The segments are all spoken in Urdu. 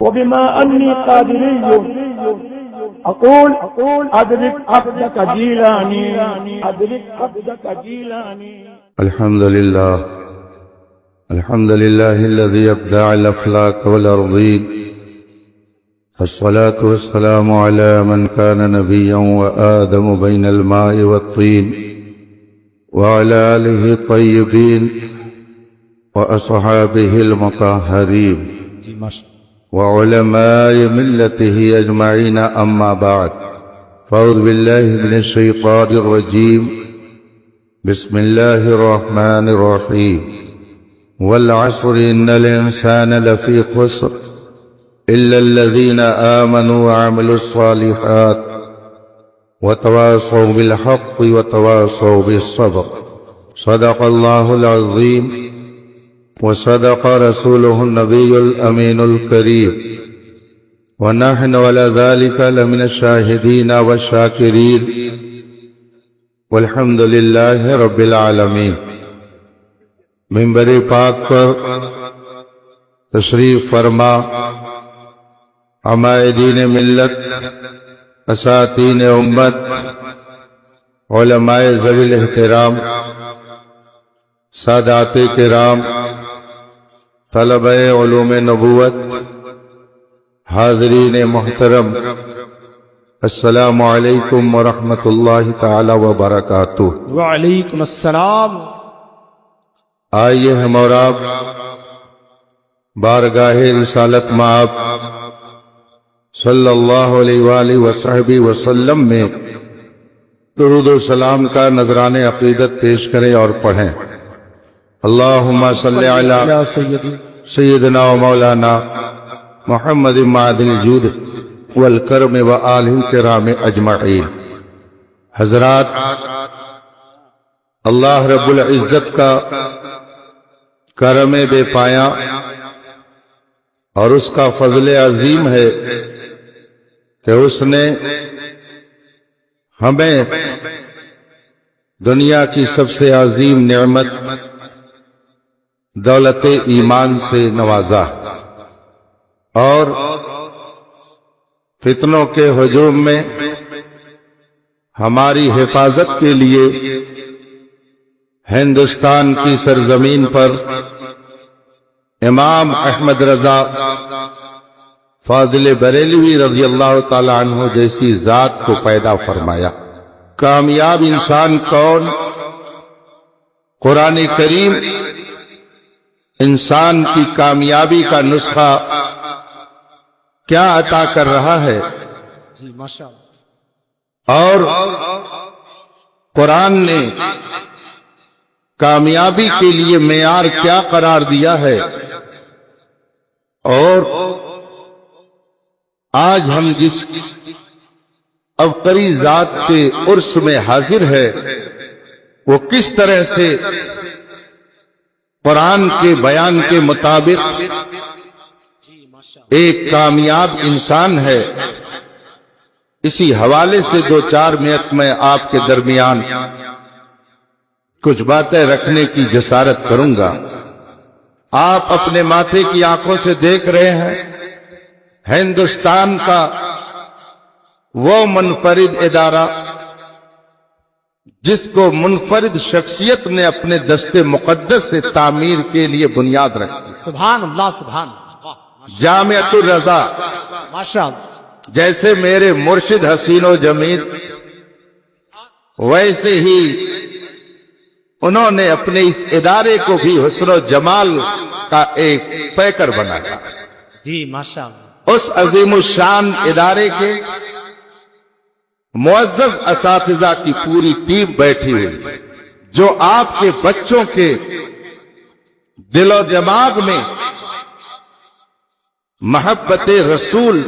وبما أني قادري أقول أدرك عبدك جيلاني أدرك عبدك جيلاني. الحمد لله الذي أبدع الأفلاك والأرضين، الصلاة والسلام على من كان نبيا وآدم بين الماء والطين، وعلى آله الطيبين وأصحابه المطهرين وعلماء ملته أجمعين، أما بعد، فأعوذ بالله من الشيطان الرجيم، بسم الله الرحمن الرحيم. والعصر إن الإنسان لفي خسر إلا الذين آمنوا وعملوا الصالحات وتواصوا بالحق وتواصوا بالصبر. صدق الله العظيم وصدق رسوله النبي الأمين الكريم، ونحن على ذلك لمن الشاهدين والشاكرين، والحمد لله رب العالمين. منبر پاک پر تشریف فرما عمائدین ملت، اساتین امت، علماء ذوی الاحترام، سادات کرام، طلبہ علوم نبوت، حاضرین محترم، السلام علیکم ورحمۃ اللہ تعالی وبرکاتہ. وعلیکم السلام. آئیے ہم اور آپ بارگاہ رسالت مآب صلی اللہ علیہ وآلہ وصحبہ وسلم میں درود و سلام کا نذران عقیدت پیش کریں اور پڑھیں. اللہم صلی علی سیدنا و مولانا محمد معدن الجود والکرم و آلہ الکرام اجمعین. حضرات، اللہ رب العزت کا کرم بے پایا اور اس کا فضل عظیم ہے کہ اس نے ہمیں دنیا کی سب سے عظیم نعمت دولت ایمان سے نوازا اور فتنوں کے ہجوم میں ہماری حفاظت کے لیے ہندوستان کی سرزمین پر امام احمد رضا فاضل بریلوی رضی اللہ تعالی عنہ جیسی ذات کو پیدا فرمایا. کامیاب انسان کون؟ قرآن کریم انسان کی کامیابی کا نسخہ کیا عطا کر رہا ہے، اور قرآن نے کامیابی کے لیے معیار کیا قرار دیا ہے. اور آج ہم جس ابقری ذات کے عرس میں حاضر ہے وہ کس طرح سے قرآن کے بیان کے مطابق ایک کامیاب انسان ہے، اسی حوالے سے دو چار منٹ میں آپ کے درمیان کچھ باتیں رکھنے کی جسارت کروں گا. آپ اپنے ماتھے کی آنکھوں سے دیکھ رہے ہیں ہندوستان کا وہ منفرد ادارہ جس کو منفرد شخصیت نے اپنے دست مقدس سے تعمیر کے لیے بنیاد رکھی. سبحان اللہ، سبحان اللہ. جامعۃ الرضا، ماشاءاللہ. جیسے میرے مرشد حسین و جمیل، ویسے ہی انہوں نے اپنے اس ادارے کو بھی حسن و جمال کا ایک پیکر بنایا. جی ماشاءاللہ. اس عظیم الشان ادارے کے معزز اساتذہ کی پوری ٹیم بیٹھی ہوئی جو آپ کے بچوں کے دل و دماغ میں محبت رسول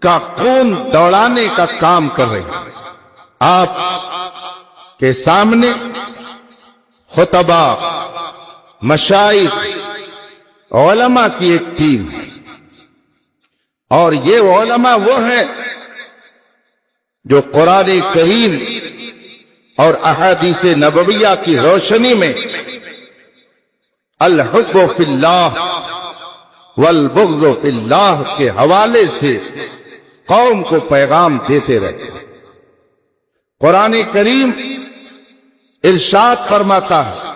کا خون دوڑانے کا کام کر رہے ہیں. آپ کے سامنے خطبہ، مشائخ، علماء کی ایک ٹیم ہے، اور یہ علماء وہ ہیں جو قرآن کریم اور احادیث نبویہ کی روشنی میں الحب فی اللہ والبغض فی اللہ کے حوالے سے قوم کو پیغام دیتے رہے۔ قرآن کریم ارشاد فرماتا ہے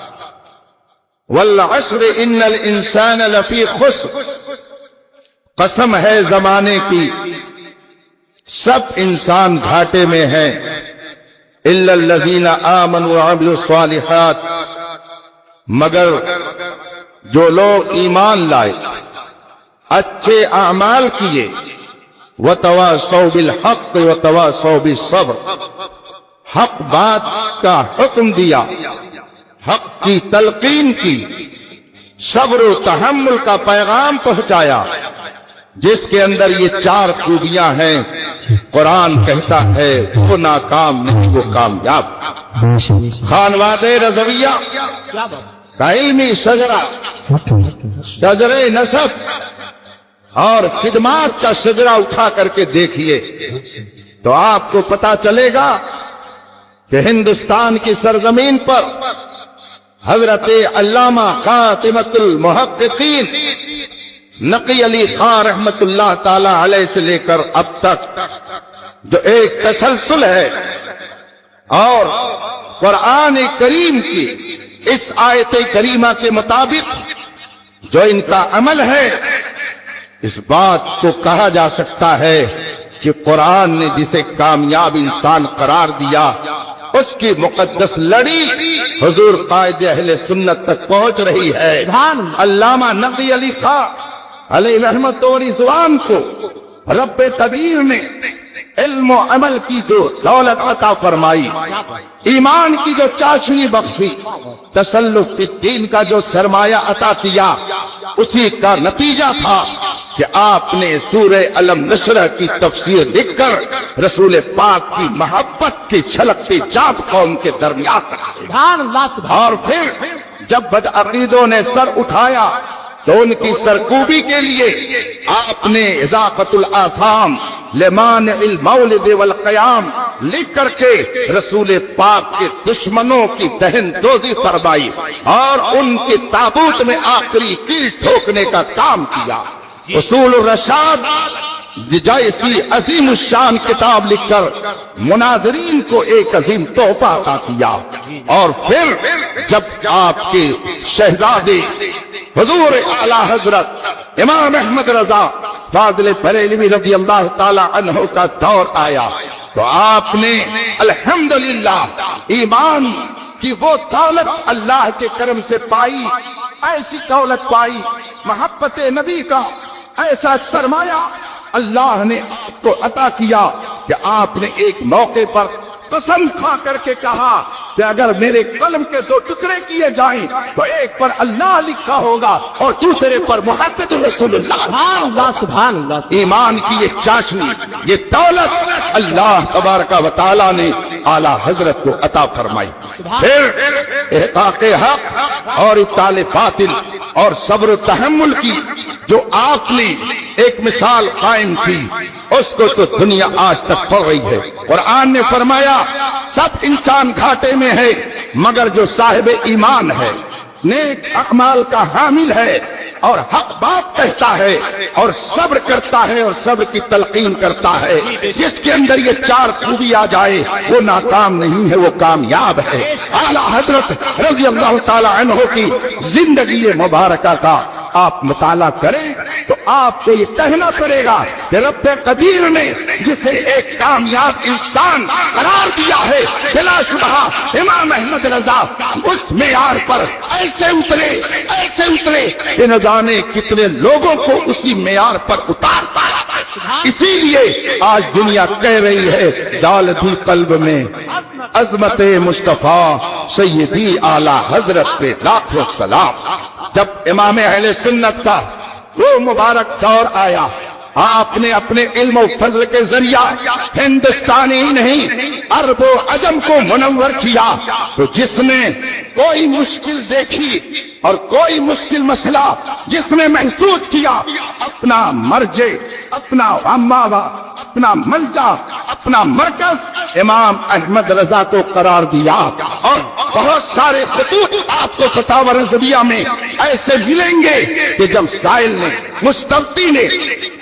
والعصر ان الانسان لفی خسر، قسم ہے زمانے کی سب انسان گھاٹے میں ہیں، الا الذین آمنوا وعملوا الصالحات، مگر جو لوگ ایمان لائے، اچھے اعمال کیے، وتواصوا بالحق وتواصوا بالصبر، حق بات کا حکم دیا، حق کی تلقین کی، صبر و تحمل کا پیغام پہنچایا، جس کے اندر یہ چار خوبیاں ہیں۔ قرآن کہتا ہے وہ ناکام نہیں، وہ کامیاب۔ خانواد رضویہ کیا بات؟ کا علمی شجرہ، شجر نسب اور خدمات کا شجرہ اٹھا کر کے دیکھیے تو آپ کو پتا چلے گا کہ ہندوستان کی سرزمین پر حضرت علامہ خاتمۃ المحققین نقی علی خان رحمت اللہ تعالی علیہ سے لے کر اب تک جو ایک تسلسل ہے، اور قرآن کریم کی اس آیت کریمہ کے مطابق جو ان کا عمل ہے، اس بات کو کہا جا سکتا ہے کہ قرآن نے جسے کامیاب انسان قرار دیا، اس کی مقدس لڑی حضور قائد اہل سنت تک پہنچ رہی ہے۔ علامہ نقی علی خان علیہ رحمت و رضوان کو رب قدیر نے علم و عمل کی جو دولت عطا فرمائی، ایمان کی جو چاشنی بخشی، تسلط فی الدین کا جو سرمایہ عطا کیا، اسی کا نتیجہ تھا کہ آپ نے سورہ علم نشرہ کی تفسیر لکھ کر رسول پاک کی محبت کی چھلکتی چاپ قوم کے درمیان رکھی۔ سبحان اللہ، سبحان اور پھر جب بدعقیدوں نے سر اٹھایا تو ان کی سرکوبی کے لیے آپ نے اذاقۃ الآثام لمانع المولد والقیام لکھ کر کے رسول پاک کے دشمنوں کی دہن دوزی فرمائی اور ان کے تابوت میں آخری کیل ٹھوکنے کا کام کیا۔ اصول الرشاد جیسی عظیم الشان کتاب لکھ کر مناظرین کو ایک عظیم تحفہ عطا کیا۔ اور پھر جب آپ کے شہزادے حضور اعلی حضرت امام احمد رضا فاضل بریلوی رضی اللہ تعالی عنہ کا دور آیا تو آپ نے الحمدللہ ایمان کی وہ دولت اللہ کے کرم سے پائی، ایسی دولت پائی، محبت نبی کا ایسا سرمایہ اللہ نے آپ کو عطا کیا کہ آپ نے ایک موقع پر قسم کھا کر کے کہا کہ اگر میرے قلم کے دو ٹکڑے کیے جائیں تو ایک پر اللہ لکھا ہوگا اور دوسرے پر محمد رسول اللہ۔ سبحان اللہ، سبحان اللہ۔ ایمان کی یہ چاشنی، یہ دولت اللہ تبارک و تعالی نے اعلی حضرت کو عطا فرمائی۔ پھر احقاق حق اور ابطال باطل اور صبر و تحمل کی جو آپ نے ایک مثال قائم کی، اس کو تو دنیا آج تک پڑھ رہی ہے۔ قرآن نے فرمایا سب انسان گھاٹے میں ہے مگر جو صاحب ایمان ہے، نیک اعمال کا حامل ہے اور حق بات کہتا ہے اور صبر کرتا ہے اور صبر کی تلقین کرتا ہے، جس کے اندر یہ چار خوبی آ جائے وہ ناکام نہیں ہے، وہ کامیاب ہے۔ اعلی حضرت رضی اللہ تعالی عنہ کی زندگی مبارکہ کا آپ مطالعہ کریں تو آپ کو یہ کہنا پڑے گا کہ رب قدیر نے جسے ایک کامیاب انسان قرار دیا ہے، بلا شبہ امام احمد رضا اس معیار پر ایسے اترے کہ نہ جانے کتنے لوگوں کو اسی معیار پر اتارتا ہے۔ اسی لیے آج دنیا کہہ رہی ہے ڈال دی قلب میں عظمت مصطفیٰ سیدی اعلی حضرت پہ لاکھوں سلام۔ جب امام اہل سنت کا وہ مبارک دور آیا، آپ نے اپنے علم و فضل کے ذریعہ ہندوستانی ہی نہیں عرب و عجم کو منور کیا، تو جس نے کوئی مشکل دیکھی اور کوئی مشکل مسئلہ جس نے محسوس کیا، اپنا مرجع، اپنا اماوا، اپنا ملجا، اپنا مرکز امام احمد رضا کو قرار دیا۔ اور بہت سارے خطوط آپ کو فتاوی رضویہ میں ایسے ملیں گے کہ جب سائل نے مستفتی نے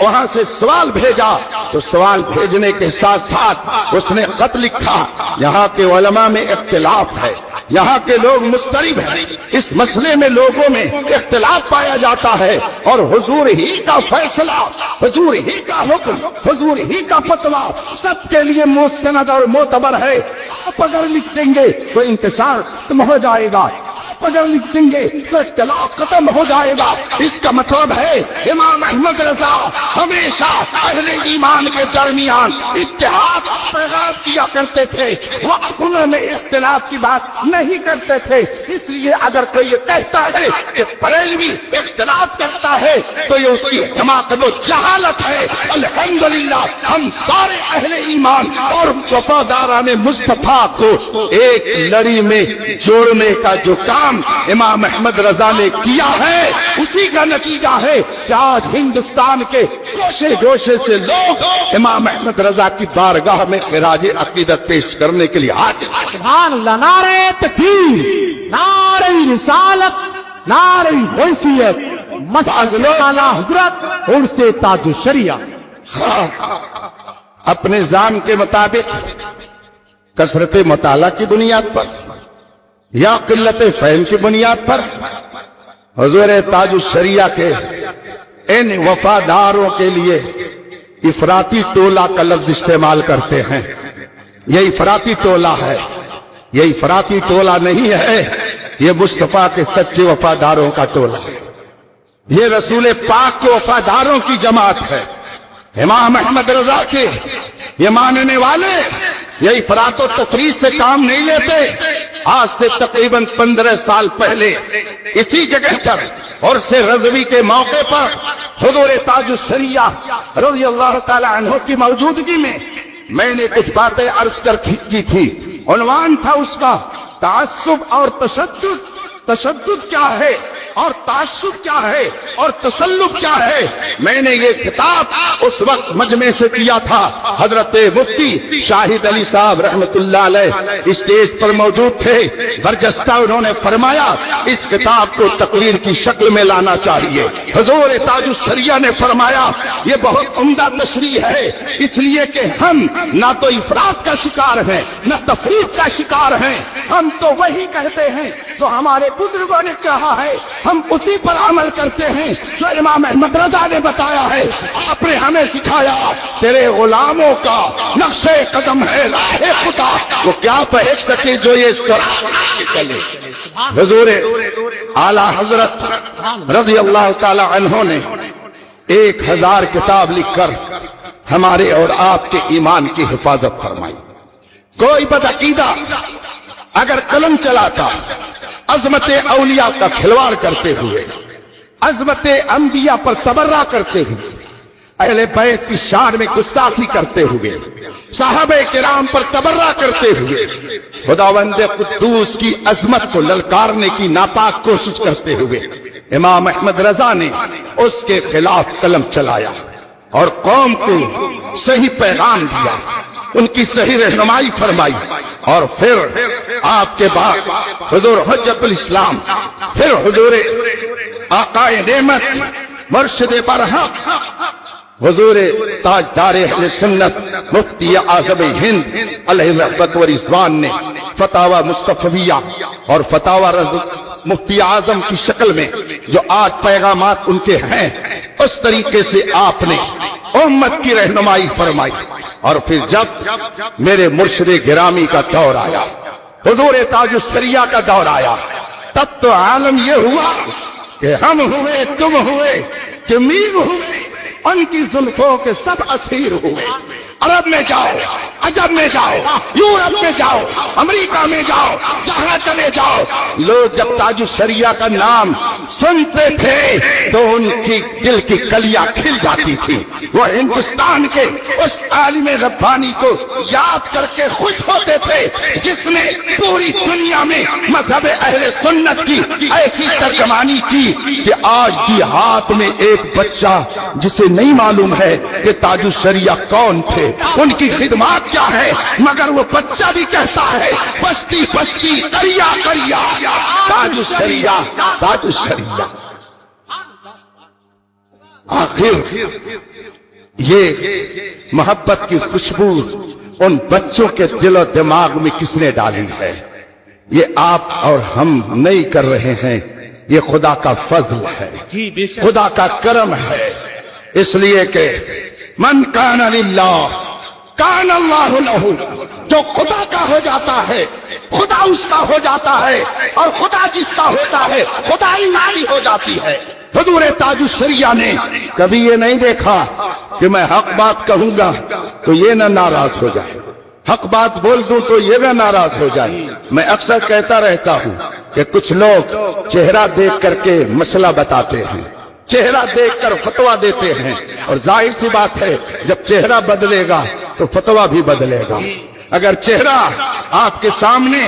وہاں سے سوال بھیجا تو سوال بھیجنے کے ساتھ ساتھ اس نے خط لکھا، یہاں کے علماء میں اختلاف ہے، یہاں کے لوگ مضطرب ہیں، اس مسئلے میں لوگوں میں اختلاف پایا جاتا ہے، اور حضور ہی کا فیصلہ، حضور ہی کا حکم، حضور ہی کا فتویٰ سب کے لیے مستند اور معتبر ہے۔ آپ اگر لکھ دیں گے تو انتشار ختم ہو جائے گا، آپ اگر لکھ دیں گے تو اختلاف ختم ہو جائے گا۔ اس کا مطلب ہے امام احمد رضا ہمیشہ اہل ایمان کے درمیان اتحاد پیغام کیا کرتے تھے، وہ انہوں میں اختلاف کی بات نہیں کرتے تھے۔ اس لیے اگر کوئی یہ کہتا ہے کہ بریلوی اختلاف کرتا ہے تو یہ اس کی حماقت و جہالت ہے۔ الحمدللہ ہم سارے اہل ایمان اور وفاداران مصطفیٰ کو ایک لڑی میں جوڑنے کا جو کام امام احمد رضا نے کیا ہے، اسی کا نتیجہ ہے کہ آج ہندوستان کے گوشے گوشے سے لوگ امام احمد رضا کی بارگاہ میں خراج عقیدت پیش کرنے کے لیے حاضر ہیں۔ سبحان اللہ، نعرہ تکبیر، نعرہ رسالت، نعرہ حیثیت، مسجد اعلیٰ حضرت عرس تاج الشریعہ۔ اپنے ذہن کے مطابق کثرت مطالعہ کی بنیاد پر یا قلت فہم کی بنیاد پر حضور تاج الشریعہ کے ان وفاداروں کے لیے افراطی ٹولہ کا لفظ استعمال کرتے ہیں۔ یہ افراطی ٹولہ ہے، یہ افراطی ٹولہ نہیں ہے، یہ مصطفیٰ کے سچے وفاداروں کا ٹولہ ہے، یہ رسول پاک کے وفاداروں کی جماعت ہے۔ امام احمد رضا کے یہ ماننے والے یہ افراط و تفریط سے کام نہیں لیتے۔ آج سے تقریباً 15 سال پہلے اسی جگہ پر عرس رضوی کے موقع پر حضور تاج الشریعہ رضی اللہ تعالی عنہ کی موجودگی میں نے کچھ باتیں عرض کر کی تھی۔ عنوان تھا اس کا تعصب اور تشدد۔ تشدد کیا ہے اور تعصب کیا ہے اور تسلط کیا ہے؟ میں نے یہ خطاب اس وقت مجمع سے کیا تھا۔ حضرت مفتی شاہد علی صاحب رحمت اللہ علیہ اسٹیج پر موجود تھے۔ برجستہ انہوں نے فرمایا اس خطاب کو تقریر کی شکل میں لانا چاہیے۔ حضور تاج الشریعہ نے فرمایا یہ بہت عمدہ تشریح ہے، اس لیے کہ ہم نہ تو افراط کا شکار ہیں نہ تفریط کا شکار ہیں، ہم تو وہی کہتے ہیں جو ہمارے بزرگوں نے کہا ہے، ہم اسی پر عمل کرتے ہیں جو امام احمد رضا نے بتایا ہے۔ آپ نے ہمیں سکھایا تیرے غلاموں کا نقش قدم ہے راہ خدا، وہ کیا پہنچ سکے جو یہ چلے۔ حضور اعلیٰ حضرت رضی اللہ تعالی عنہ نے 1000 کتاب لکھ کر ہمارے اور آپ کے ایمان کی حفاظت فرمائی۔ کوئی بدعقیدہ اگر قلم چلاتا عظمت اولیاء کا کھلواڑ کرتے ہوئے، عظمت انبیاء پر تبرہ کرتے ہوئے، اہل بیت کی شان میں گستاخی کرتے ہوئے، صحابہ کرام پر تبرہ کرتے ہوئے، خداوند قدوس کی عظمت کو للکارنے کی ناپاک کوشش کرتے ہوئے امام احمد رضا نے اس کے خلاف قلم چلایا اور قوم کو صحیح پیغام دیا، ان کی صحیح رہنمائی فرمائی، اور پھر آپ کے بعد حضور حجت الاسلام، پھر حضور آقا نعمت مرشد برحق، حضور تاجدار اہل سنت مفتی اعظم ہند علیہ رحمت و رضوان نے فتاوی مصطفیہ اور فتاوی مفتی اعظم کی شکل میں جو آج پیغامات ان کے ہیں، اس طریقے سے آپ نے امت کی رہنمائی فرمائی۔ اور پھر جب میرے مرشد گرامی کا دور آیا، حضور تاج الشریعہ کا دور آیا، تب تو عالم یہ ہوا کہ ہم ہوئے، تم ہوئے، کہ میر ہوئے، ان کی زلفوں کے سب اسیر ہوئے۔ عرب میں جاؤ، عجب میں جاؤ، یورپ میں جاؤ، امریکہ میں جاؤ، جہاں چلے جاؤ، لوگ جب تاج الشریعہ کا نام سنتے تھے تو ان کی دل کی کلیاں کھل جاتی تھی۔ وہ ہندوستان کے اس عالم ربانی کو یاد کر کے خوش ہوتے تھے جس نے پوری دنیا میں مذہب اہل سنت کی ایسی ترجمانی کی کہ آج بھی ہاتھ میں ایک بچہ جسے نہیں معلوم ہے کہ تاج الشریعہ کون تھے، ان کی خدمات بات کیا ہے، مگر وہ بچہ بھی کہتا ہے بستی بستی کریا کریا تاج الشریعہ تاج الشریعہ۔ آخر یہ محبت کی خوشبو ان بچوں کے دل و دماغ میں کس نے ڈالی ہے؟ یہ آپ اور ہم نہیں کر رہے ہیں، یہ خدا کا فضل ہے، خدا کا کرم ہے۔ اس لیے کہ من کان للہ کان اللہ لہ، جو خدا کا ہو جاتا ہے خدا اس کا ہو جاتا ہے، اور خدا جس کا ہوتا ہے خدائی والی ہو جاتی ہے۔ حضور تاج الشریعہ نے کبھی یہ نہیں دیکھا کہ میں حق بات کہوں گا تو یہ نہ ناراض ہو جائے، حق بات بول دوں تو یہ نہ ناراض ہو جائے۔ میں اکثر کہتا رہتا ہوں کہ کچھ لوگ چہرہ دیکھ کر کے مسئلہ بتاتے ہیں، چہرہ دیکھ کر فتویٰ دیتے ہیں، اور ظاہر سی بات ہے جب چہرہ بدلے گا تو فتویٰ بھی بدلے گا۔ اگر چہرہ آپ کے سامنے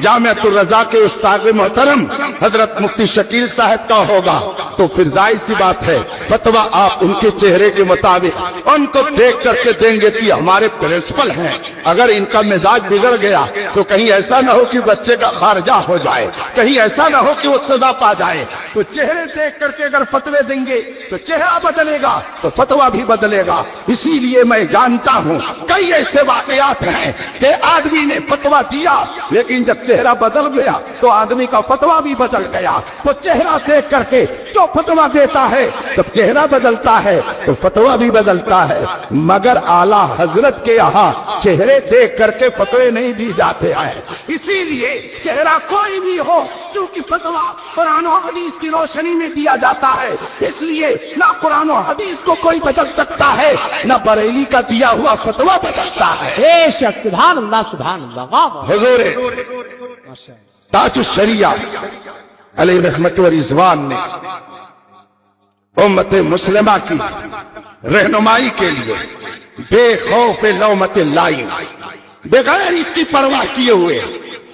جامعۃ الرضا کے استاد محترم حضرت مفتی شکیل صاحب کا ہوگا تو پھر ظاہر سی بات ہے فتویٰ آپ ان کے چہرے کے مطابق ان کو دیکھ کر کے دیں گے کہ ہمارے پرنسپل ہیں، اگر ان کا مزاج بگڑ گیا تو کہیں ایسا نہ ہو کہ بچے کا خارجہ ہو جائے، کہیں ایسا نہ ہو کہ وہ سزا پا جائے۔ تو چہرے دیکھ کر کے اگر فتوے دیں گے تو چہرہ بدلے گا تو فتویٰ بھی بدلے گا۔ اسی لیے میں جانتا ہوں کئی ایسے واقعات ہیں کہ آدمی نے فتویٰ دیا لیکن جب چہرہ بدل گیا تو آدمی کا فتویٰ بھی بدل گیا۔ تو چہرہ دیکھ کر کے جو فتویٰ دیتا ہے جب چہرہ بدلتا ہے تو فتویٰ بھی بدلتا ہے، مگر اعلیٰ حضرت کے یہاں چہرے دیکھ کر کے فتوے نہیں دی جاتے ہیں۔ اسی لیے چہرہ کوئی بھی ہو چونکہ فتویٰ قرآن و حدیث کی روشنی میں دیا جاتا ہے، اس لیے نہ قرآن و حدیث کو کوئی بدل سکتا ہے نہ بریلی کا دیا ہوا فتویٰ بدلتا ہے۔ بے شک، سبحان اللہ سبحان اللہ۔ حضور تاج الشریعہ علیہ رحمت و رضوان نے امت مسلمہ کی رہنمائی کے لیے بے خوف لومت لائم، بغیر اس کی پرواہ کیے ہوئے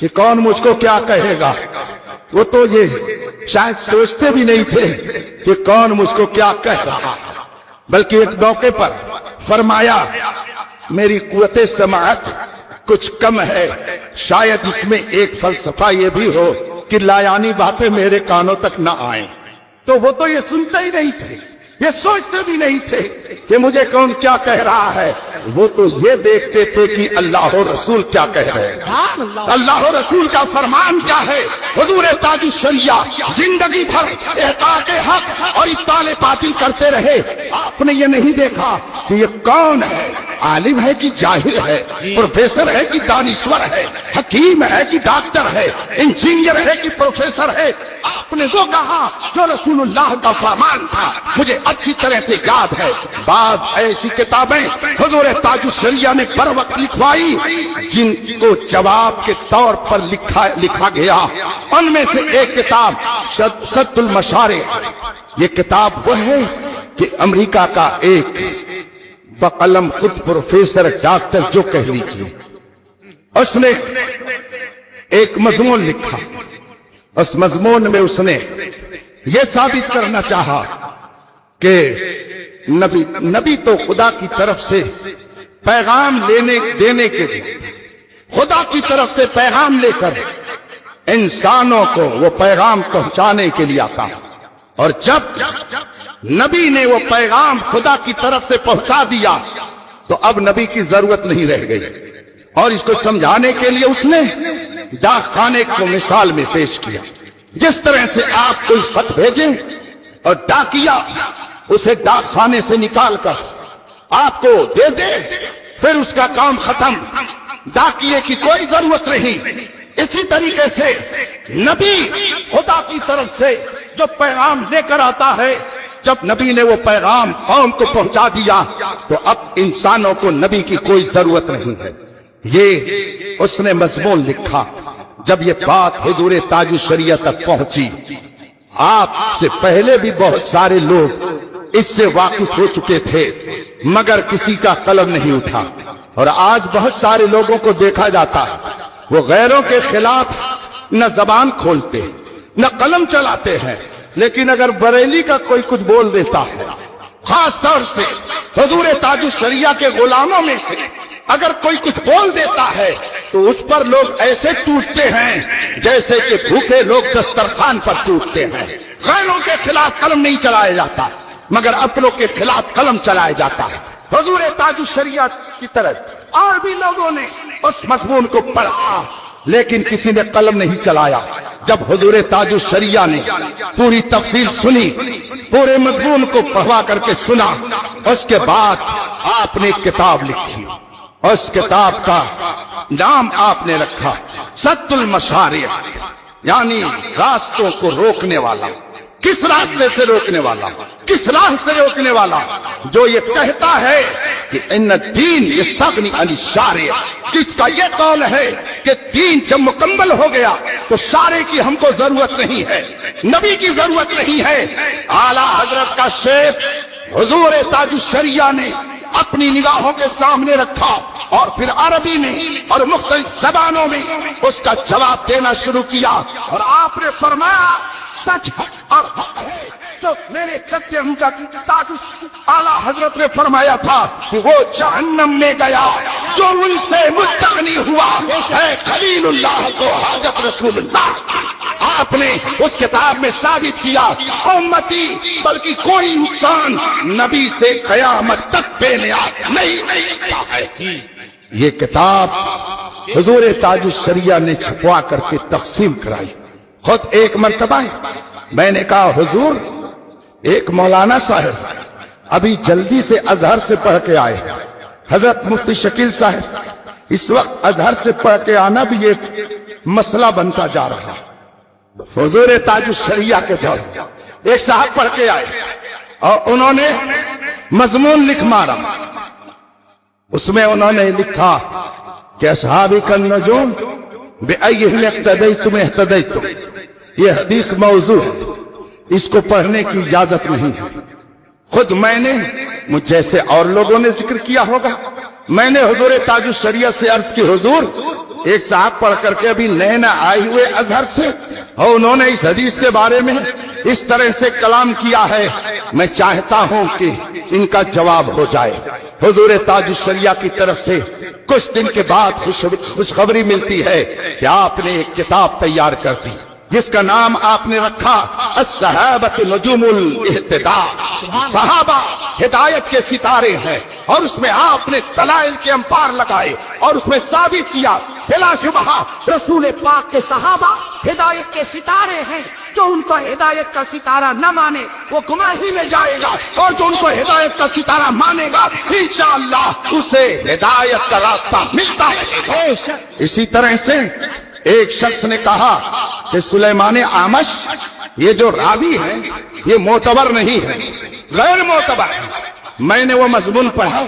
کہ کون مجھ کو کیا کہے گا، وہ تو یہ شاید سوچتے بھی نہیں تھے کہ کون مجھ کو کیا کہہ رہا، بلکہ ایک موقع پر فرمایا میری قوت سماعت کچھ کم ہے، شاید اس میں ایک فلسفہ یہ بھی ہو کہ لایانی باتیں میرے کانوں تک نہ آئیں۔ تو وہ تو یہ سنتے ہی نہیں تھے، یہ سوچتے بھی نہیں تھے کہ مجھے کون کیا کہہ رہا ہے، وہ تو یہ دیکھتے تھے کہ اللہ و رسول کیا کہہ رہے ہیں، اللہ و رسول کا فرمان کیا ہے۔ حضور تاج الشریعہ زندگی بھر احقاق حق اور ابطال باطل کرتے رہے، آپ نے یہ نہیں دیکھا کہ یہ کون ہے، عالم ہے کہ جاہل ہے، پروفیسر ہے کہ دانشور ہے، حکیم ہے کہ ڈاکٹر ہے، انجینئر ہے کہ پروفیسر ہے، آپ نے وہ کہا جو رسول اللہ کا فرمان تھا۔ مجھے اچھی طرح سے یاد ہے بعض ایسی کتابیں حضور تاج الشریعہ نے پر وقت لکھوائی جن کو جواب کے طور پر لکھا گیا، ان میں سے ایک کتاب سد المشارع۔ یہ کتاب وہ ہے کہ امریکہ کا ایک بقلم خود پروفیسر ڈاکٹر جو کہہ لیجیے، اس نے ایک مضمون لکھا، اس مضمون میں اس نے یہ ثابت کرنا چاہا کہ نبی تو خدا کی طرف سے پیغام دینے کے لیے، خدا کی طرف سے پیغام لے کر انسانوں کو وہ پیغام پہنچانے کے لیے آتا ہے، اور جب نبی نے وہ پیغام خدا کی طرف سے پہنچا دیا تو اب نبی کی ضرورت نہیں رہ گئی، اور اس کو سمجھانے کے لیے اس نے ڈاک خانے کو مثال میں پیش کیا۔ جس طرح سے آپ کوئی خط بھیجیں اور ڈاکیا اسے ڈاک خانے سے نکال کر آپ کو دے دے، پھر اس کا کام ختم، ڈاکیے کی کوئی ضرورت نہیں، اسی طریقے سے نبی خدا کی طرف سے جو پیغام لے کر آتا ہے، جب نبی نے وہ پیغام قوم کو پہنچا دیا تو اب انسانوں کو نبی کی کوئی ضرورت نہیں ہے۔ یہ اس نے مضمون لکھا۔ جب یہ بات حضور تاج الشریعہ تک پہنچی، آپ سے پہلے بھی بہت سارے لوگ اس سے واقف ہو چکے تھے مگر کسی کا قلم نہیں اٹھا، اور آج بہت سارے لوگوں کو دیکھا جاتا ہے وہ غیروں کے خلاف نہ زبان کھولتے نہ قلم چلاتے ہیں، لیکن اگر بریلی کا کوئی کچھ بول دیتا ہے، خاص طور سے حضور تاج الشریعہ کے غلاموں میں سے اگر کوئی کچھ بول دیتا ہے تو اس پر لوگ ایسے ٹوٹتے ہیں جیسے کہ بھوکے لوگ دسترخوان پر ٹوٹتے ہیں۔ غیروں کے خلاف قلم نہیں چلایا جاتا مگر اپنوں کے خلاف قلم چلایا جاتا ہے۔ حضور تاج الشریعت کی طرف اور بھی لوگوں نے اس مضمون کو پڑھا لیکن کسی نے قلم نہیں چلایا۔ جب حضور تاج الشریعہ نے پوری تفصیل سنی، پورے مضمون کو پڑھوا کر کے سنا، اس کے بعد آپ نے ایک کتاب لکھی۔ اس کتاب کا نام آپ نے رکھا سد المشارع، یعنی راستوں کو روکنے والا۔ کس راستے سے روکنے والا؟ کس راہ سے روکنے والا؟ جو یہ کہتا ہے کہ ان الدین یستغنی عن الشارع، جس کا یہ قول ہے کہ دین جب مکمل ہو گیا تو شارع کی ہم کو ضرورت نہیں ہے، نبی کی ضرورت نہیں ہے۔ اعلیٰ حضرت کا شیخ حضور تاج الشریعہ نے اپنی نگاہوں کے سامنے رکھا اور پھر عربی میں اور مختلف زبانوں میں اس کا جواب دینا شروع کیا، اور آپ نے فرمایا سچ اور حق ہے تو میرے چچے ان کا تاج اعلیٰ حضرت نے فرمایا تھا کہ وہ جہنم میں گیا جو ان سے مستغنی ہوا ہے خلیل اللہ کو حاجت رسول اللہ۔ آپ نے اس کتاب میں ثابت کیا امتی بلکہ کوئی انسان نبی سے قیامت تک بے نیاز نہیں رہتا ہے۔ یہ کتاب حضور تاج الشریعہ نے چھپوا کر کے تقسیم کرائی۔ خود ایک مرتبہ میں نے کہا حضور ایک مولانا صاحب ابھی جلدی سے ازہر سے پڑھ کے آئے، حضرت مفتی شکیل صاحب اس وقت ازہر سے پڑھ کے آنا بھی ایک مسئلہ بنتا جا رہا۔ حضور تاج الشریعہ کے دور ایک صاحب پڑھ کے آئے اور انہوں نے مضمون لکھ مارا، اس میں انہوں نے لکھا کہ اصحابک النجوم بأیہم اقتدیتم اہتدیتم۔ یہ حدیث موضوع ہے، اس کو پڑھنے کی اجازت نہیں ہے۔ خود میں نے مجھ جیسے اور لوگوں نے ذکر کیا ہوگا، میں نے حضور تاج الشریعہ سے عرض کی حضور ایک صاحب پڑھ کر کے ابھی نئے نہ آئے ہوئے ازہر سے اور انہوں نے اس حدیث کے بارے میں اس طرح سے کلام کیا ہے، میں چاہتا ہوں کہ ان کا جواب ہو جائے۔ حضور تاج الشریعہ کی طرف سے کچھ دن کے بعد خوشخبری ملتی ہے کہ آپ نے ایک کتاب تیار کر دی جس کا نام آپ نے رکھا الصحابۃ نجوم الاہتداء، صحابہ ہدایت کے ستارے ہیں، اور اس میں آپ نے دلائل کے امپار لگائے اور اس میں ثابت کیا بلا شبہ رسول پاک کے صحابہ ہدایت کے ستارے ہیں۔ جو ان کو ہدایت کا ستارہ نہ مانے وہ گمراہی میں جائے گا، اور جو ان کو ہدایت کا ستارہ مانے گا انشاءاللہ اسے ہدایت کا راستہ ملتا رہے گا۔ اسی طرح سے ایک شخص نے کہا کہ سلیمان اعمش یہ جو راوی ہے یہ معتبر نہیں ہے، غیر معتبر ہے۔ میں نے وہ مضمون پڑھا،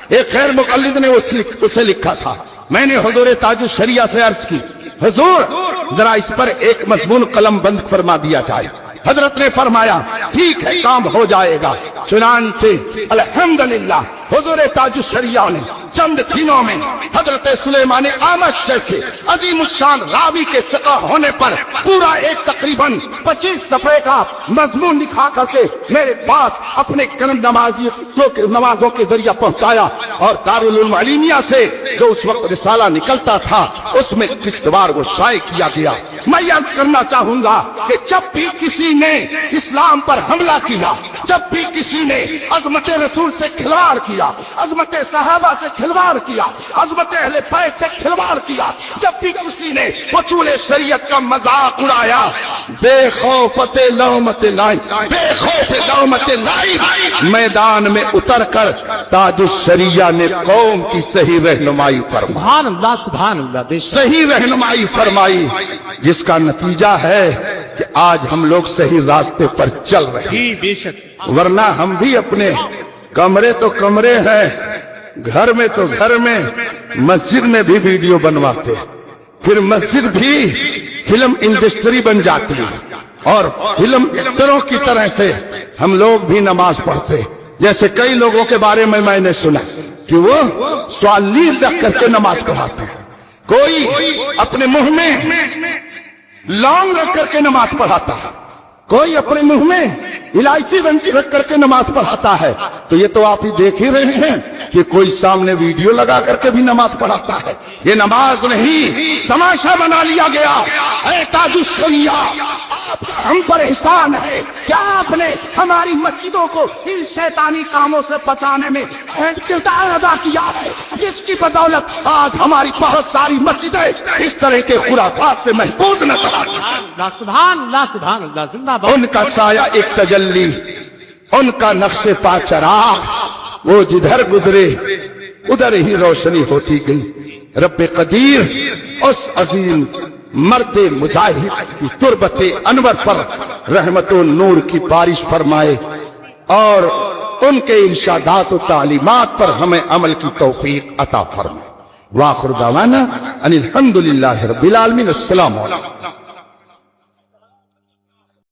ایک غیر مقلد نے اسے لکھا تھا۔ میں نے حضور تاج الشریعہ سے عرض کی حضور ذرا اس پر ایک مضمون قلم بند فرما دیا جائے۔ حضرت نے فرمایا ٹھیک ہے کام ہو جائے گا۔ چنانچہ الحمدللہ حضور تاج الشریعہ نے چند دنوں میں حضرت سلیمان اعمش جیسے عظیم الشان راوی کے ثقہ ہونے پر پورا ایک تقریباً 25 صفحے کا مضمون لکھا کر کے میرے پاس اپنے کرم نمازوں کے ذریعہ پہنچایا، اور دارالعلوم علیمیہ سے جو اس وقت رسالہ نکلتا تھا اس میں قسطوار وہ شائع کیا گیا۔ میں عرض کرنا چاہوں گا کہ جب بھی کسی نے اسلام پر حملہ کیا، جب بھی کسی نے عظمت رسول سے کھلواڑ کیا، عظمت صحابہ سے کھلواڑ کیا، عظمت اہل بیت سے کھلواڑ کیا، جب بھی کسی نے اصول شریعت کا مذاق اڑایا، بے خوفت لومت لائم، بے خوف لومت لائم میدان میں اتر کر تاج الشریعہ نے قوم کی صحیح رہنمائی فرمائی۔ سبحان اللہ سبحان اللہ، بے شک صحیح رہنمائی فرمائی، جس کا نتیجہ ہے کہ آج ہم لوگ صحیح راستے پر چل رہے ہیں۔ بے شک، ورنہ ہم بھی اپنے کمرے تو کمرے ہیں، گھر میں تو گھر میں، مسجد میں بھی ویڈیو بنواتے، پھر مسجد بھی فلم انڈسٹری بن جاتی ہے، اور فلم ایکٹروں کی طرح سے ہم لوگ بھی نماز پڑھتے۔ جیسے کئی لوگوں کے بارے میں نے سنا کہ وہ سوالیر رکھ کر کے نماز پڑھاتے ہیں، کوئی اپنے منہ میں لونگ رکھ کر کے نماز پڑھاتا ہے، کوئی اپنے منہ میں الائچی رنگ کی رکھ کر کے نماز پڑھاتا ہے، تو یہ تو آپ ہی دیکھ ہی رہے ہیں کہ کوئی سامنے ویڈیو لگا کر کے بھی نماز پڑھاتا ہے۔ یہ نماز نہیں، تماشا بنا لیا گیا۔ اے تاج الشریعہ، ہم پر احسان ہے کیا آپ نے ہماری مسجدوں کو ان شیطانی کاموں سے بچانے میں اہم کردار ادا کیا ہے، جس کی بدولت آج ہماری بہت ساری مسجدیں اس طرح کے خرافات سے محفوظ نظر آتی ہیں۔ اللہ سبحان اللہ سبحان اللہ، زندہ باد۔ ان کا سایہ ایک تجلی، ان کا نقش پا چراغ، وہ جدھر گزرے ادھر ہی روشنی ہوتی گئی۔ رب قدیر اس عظیم مرد مجاہد کی تربت انور پر رحمت و نور کی بارش فرمائے اور ان کے ارشادات و تعلیمات پر ہمیں عمل کی توفیق عطا فرمائے۔ وآخر دعوانا ان الحمدللہ رب العالمین۔ السلام علیکم۔